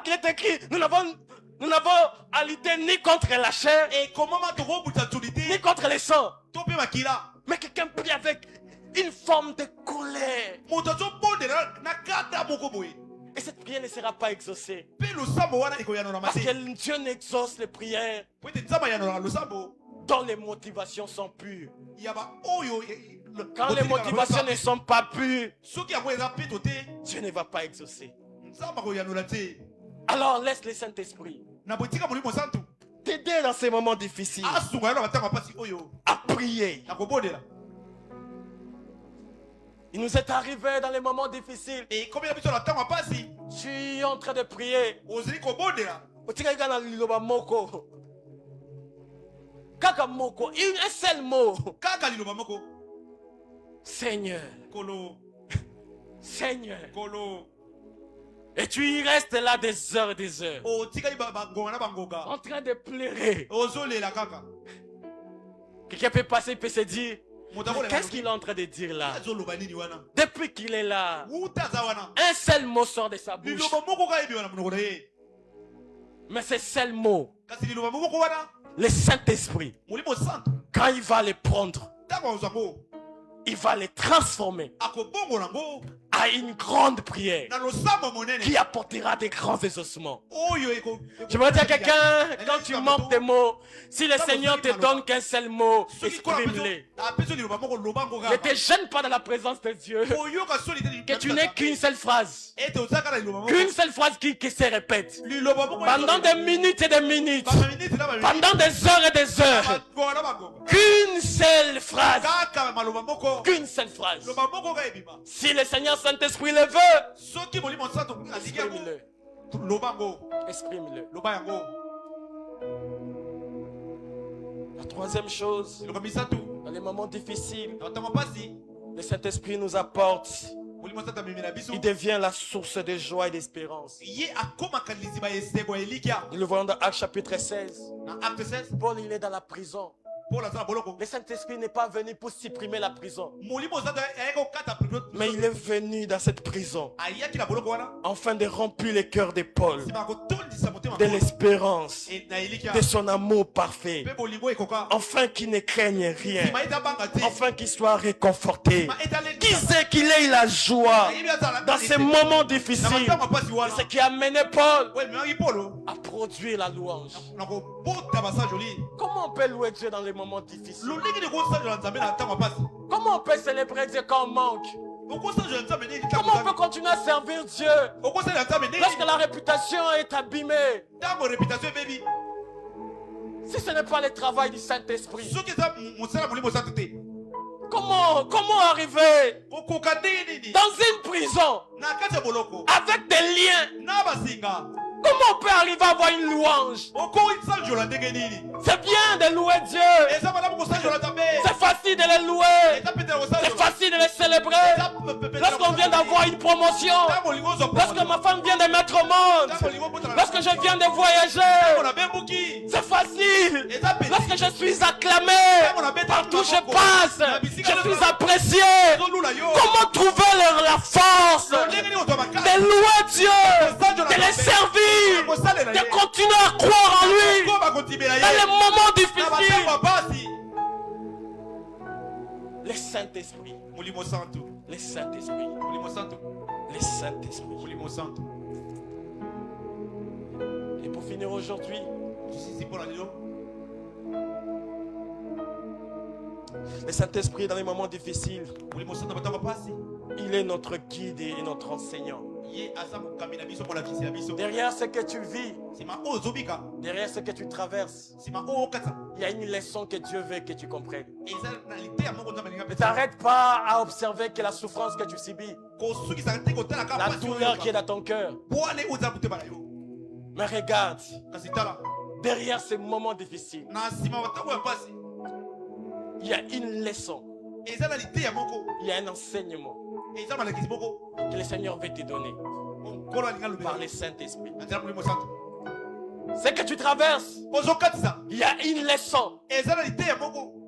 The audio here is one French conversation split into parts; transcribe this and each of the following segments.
qu'il est écrit, nous n'avons à lutter ni contre la chair, ni contre les sangs. Mais quelqu'un prie avec une forme de colère. Et cette prière ne sera pas exaucée. Parce que Dieu n'exauce les prières dont les motivations sont pures. Quand les motivations ne sont pas pures, Dieu ne va pas exaucer. Alors laisse le Saint-Esprit t'aider dans ces moments difficiles à prier. Il nous est arrivé dans les moments difficiles. Je suis en train de prier. Un seul mot. Seigneur. Seigneur. Et tu y restes là des heures et des heures. En train de pleurer. Quelqu'un peut passer, il peut se dire, qu'est-ce qu'il est en train de dire là? Depuis qu'il est là, un seul mot sort de sa bouche. Mais ce seul mot, le Saint-Esprit, quand il va les prendre, il va les transformer à une grande prière qui apportera des grands exaucements. Je veux dire à quelqu'un, quand tu manques de mots, si le Seigneur te donne qu'un seul mot, exprime-les. Ne te gêne pas dans la présence de Dieu. Que tu n'aies qu'une seule phrase. Qu'une seule phrase qui se répète. Pendant des minutes et des minutes. Pendant des heures et des heures. Qu'une seule phrase. Qu'une seule phrase. Si le Seigneur Saint-Esprit le veut, exprime-le. Exprime-le. La troisième chose, dans les moments difficiles, le Saint-Esprit nous apporte. Il devient la source de joie et d'espérance. Nous le voyons dans Actes chapitre 16. Paul, il est dans la prison. Le Saint-Esprit n'est pas venu pour supprimer la prison, mais il est venu dans cette prison afin de remplir le cœur de Paul de l'espérance, de son amour parfait, afin qu'il ne craigne rien, afin qu'il soit réconforté, qu'il sait qu'il ait la joie dans ces moments difficiles. C'est ce qui a mené Paul à produire la louange. Comment on peut louer Dieu dans les moments difficiles? Comment on peut célébrer Dieu quand on manque? Comment on peut continuer à servir Dieu lorsque la réputation est abîmée? Si ce n'est pas le travail du Saint-Esprit, comment arriver dans une prison avec des liens? Comment on peut arriver à avoir une louange? C'est bien de louer Dieu. C'est facile de le louer. C'est facile de le célébrer. Lorsqu'on vient d'avoir une promotion, lorsque ma femme vient de mettre au monde, lorsque je viens de voyager, c'est facile. Lorsque je suis acclamé, partout où je passe, je suis apprécié. Comment trouver la force de louer Dieu, de le servir, de continuer à croire en lui dans les moments difficiles? Le Saint-Esprit. Le Saint-Esprit. Le Saint-Esprit. Et pour finir aujourd'hui, le Saint-Esprit dans les moments difficiles, il est notre guide et notre enseignant. Derrière ce que tu vis, derrière ce que tu traverses, il y a une leçon que Dieu veut que tu comprennes. Ne t'arrête pas à observer que la souffrance que tu subis, la douleur qui est dans ton cœur. Mais regarde, derrière ces moments difficiles, il y a une leçon, il y a un enseignement que le Seigneur veut te donner par le Saint-Esprit. Ce que tu traverses, il y a une leçon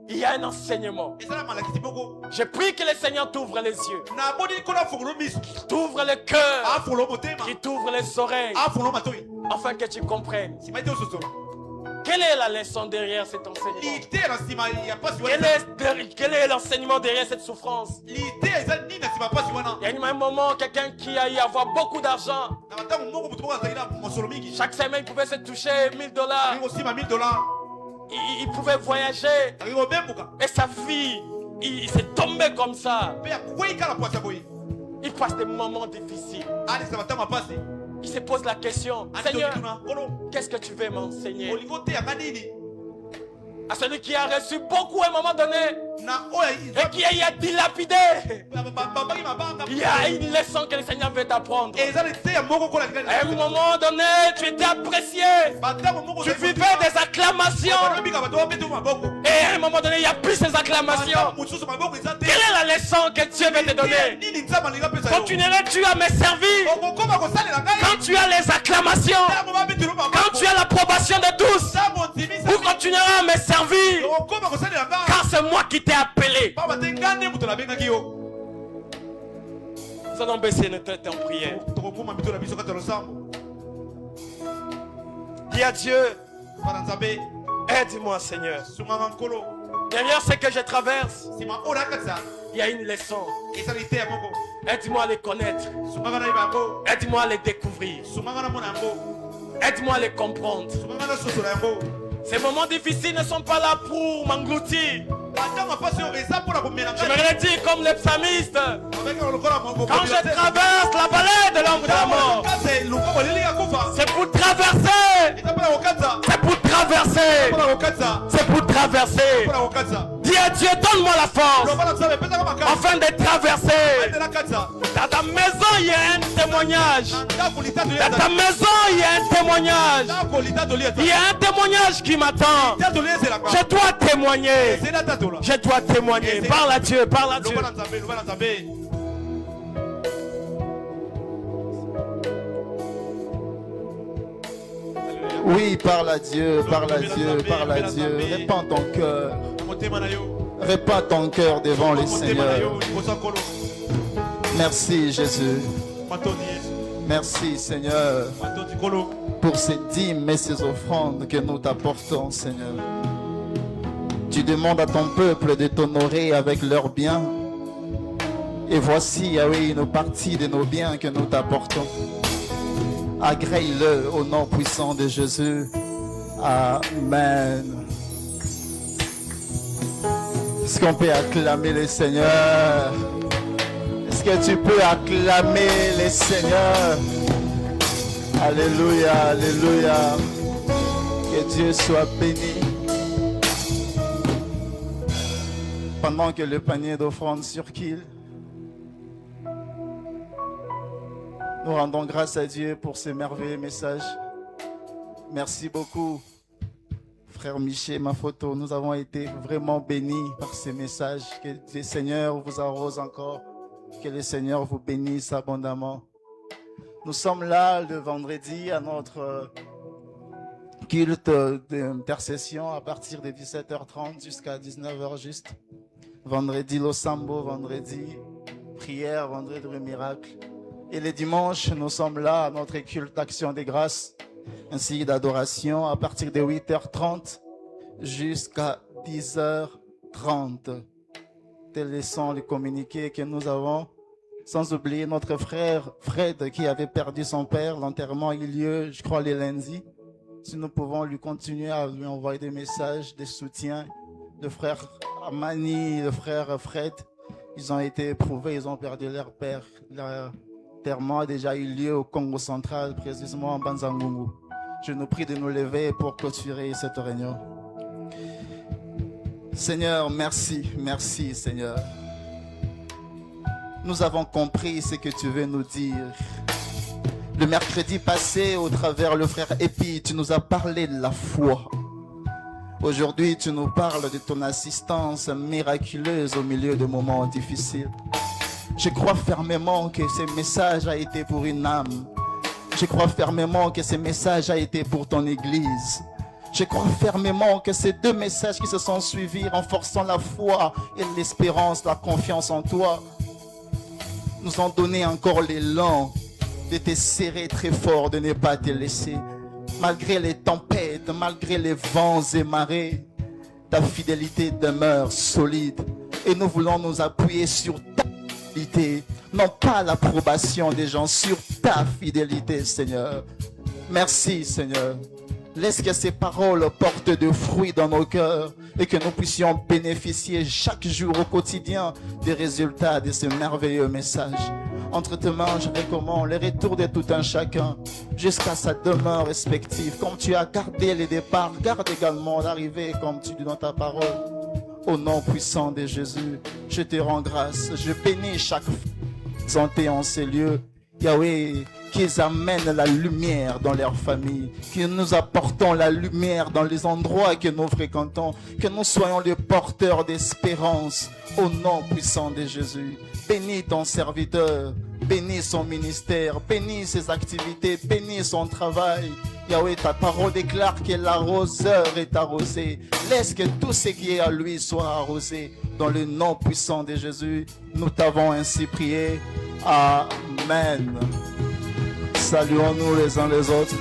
Il y a un enseignement. Je prie que le Seigneur t'ouvre les yeux, qu'il t'ouvre le cœur, qu'il t'ouvre les oreilles, afin que tu comprennes. Quelle est la leçon derrière cet enseignement? Quel est l'enseignement derrière cette souffrance? Il y a un moment, quelqu'un qui a eu à avoir beaucoup d'argent. Chaque semaine, il pouvait se toucher $1000. Il pouvait voyager. Et sa vie, il s'est tombé comme ça. Il passe des moments difficiles. Il se pose la question, Seigneur, qu'est-ce que tu veux m'enseigner? À celui qui a reçu beaucoup à un moment donné et qui a dilapidé, il y a une leçon que le Seigneur veut t'apprendre. À un moment donné, tu étais apprécié, tu vivais des acclamations, et à un moment donné, il n'y a plus ces acclamations. Quelle est la leçon que Dieu veut te donner? Continuerais-tu à me servir quand tu as les acclamations, quand tu as l'approbation de tous, ou continueras à me servir car c'est moi qui t'ai appelé? Nous allons baisser nos têtes en prière. Dis à Dieu, aide-moi Seigneur. Derrière ce que je traverse, il y a une leçon. Aide-moi à les connaître. Aide-moi à les découvrir. Aide-moi à les comprendre. Ces moments difficiles ne sont pas là pour m'engloutir. Je me dire comme les psalmistes, quand je traverse la vallée de l'ombre de la mort, c'est pour traverser. C'est pour traverser. C'est pour traverser. Dis à Dieu, donne-moi la force afin de traverser. Dans ta maison, il y a un témoignage. Dans ta maison, il y a un témoignage. Il y a un témoignage qui m'attend. Je dois témoigner. Je dois témoigner. Parle à Dieu, parle à Dieu. Oui, parle à Dieu, parle à Dieu, parle à Dieu. Répands ton cœur. Répands ton cœur devant le Seigneur. Merci Jésus. Merci Seigneur pour ces dîmes et ces offrandes que nous t'apportons, Seigneur. Tu demandes à ton peuple de t'honorer avec leurs biens. Et voici, ah oui, une partie de nos biens que nous t'apportons. Agrée-le au nom puissant de Jésus. Amen. Est-ce qu'on peut acclamer le Seigneur? Est-ce que tu peux acclamer le Seigneur? Alléluia, alléluia. Que Dieu soit béni. Pendant que le panier d'offrandes circule, nous rendons grâce à Dieu pour ce merveilleux message. Merci beaucoup, frère Michel, ma photo. Nous avons été vraiment bénis par ces messages. Que le Seigneur vous arrose encore. Que le Seigneur vous bénisse abondamment. Nous sommes là le vendredi à notre culte d'intercession à partir de 17h30 jusqu'à 19h juste. Vendredi Losambo, vendredi prière, vendredi miracle. Et les dimanches, nous sommes là à notre culte d'action des grâces, ainsi d'adoration à partir de 8h30 jusqu'à 10h30. Tels sont les communiqués que nous avons. Sans oublier notre frère Fred qui avait perdu son père. L'enterrement a eu lieu, je crois, le lundi. Si nous pouvons lui continuer à lui envoyer des messages, des soutiens. Le frère Amani, le frère Fred, ils ont été éprouvés, ils ont perdu leur père. L'enterrement a déjà eu lieu au Congo central, précisément en Banzangungu. Je nous prie de nous lever pour clôturer cette réunion. Seigneur, merci, merci Seigneur. Nous avons compris ce que tu veux nous dire. Le mercredi passé, au travers le frère Epi, tu nous as parlé de la foi. Aujourd'hui, tu nous parles de ton assistance miraculeuse au milieu de moments difficiles. Je crois fermement que ce message a été pour une âme. Je crois fermement que ce message a été pour ton église. Je crois fermement que ces 2 messages qui se sont suivis, renforçant la foi et l'espérance, la confiance en toi, nous ont donné encore l'élan de te serrer très fort, de ne pas te laisser. Malgré les tempêtes, malgré les vents et marées, ta fidélité demeure solide. Et nous voulons nous appuyer sur ta fidélité, non pas l'approbation des gens, sur ta fidélité, Seigneur. Merci, Seigneur. Laisse que ces paroles portent de fruits dans nos cœurs et que nous puissions bénéficier chaque jour au quotidien des résultats de ce merveilleux message. Entre tes mains, je recommande le retour de tout un chacun jusqu'à sa demeure respective. Comme tu as gardé les départs, garde également l'arrivée comme tu dis dans ta parole. Au nom puissant de Jésus, je te rends grâce. Je bénis chaque santé en ces lieux. Yahweh, qu'ils amènent la lumière dans leur famille, que nous apportons la lumière dans les endroits que nous fréquentons, que nous soyons les porteurs d'espérance au nom puissant de Jésus. Bénis ton serviteur, bénis son ministère, bénis ses activités, bénis son travail. Yahweh, ta parole déclare que l'arroseur est arrosé. Laisse que tout ce qui est à lui soit arrosé. Dans le nom puissant de Jésus, nous t'avons ainsi prié. Amen. Saluons-nous les uns les autres.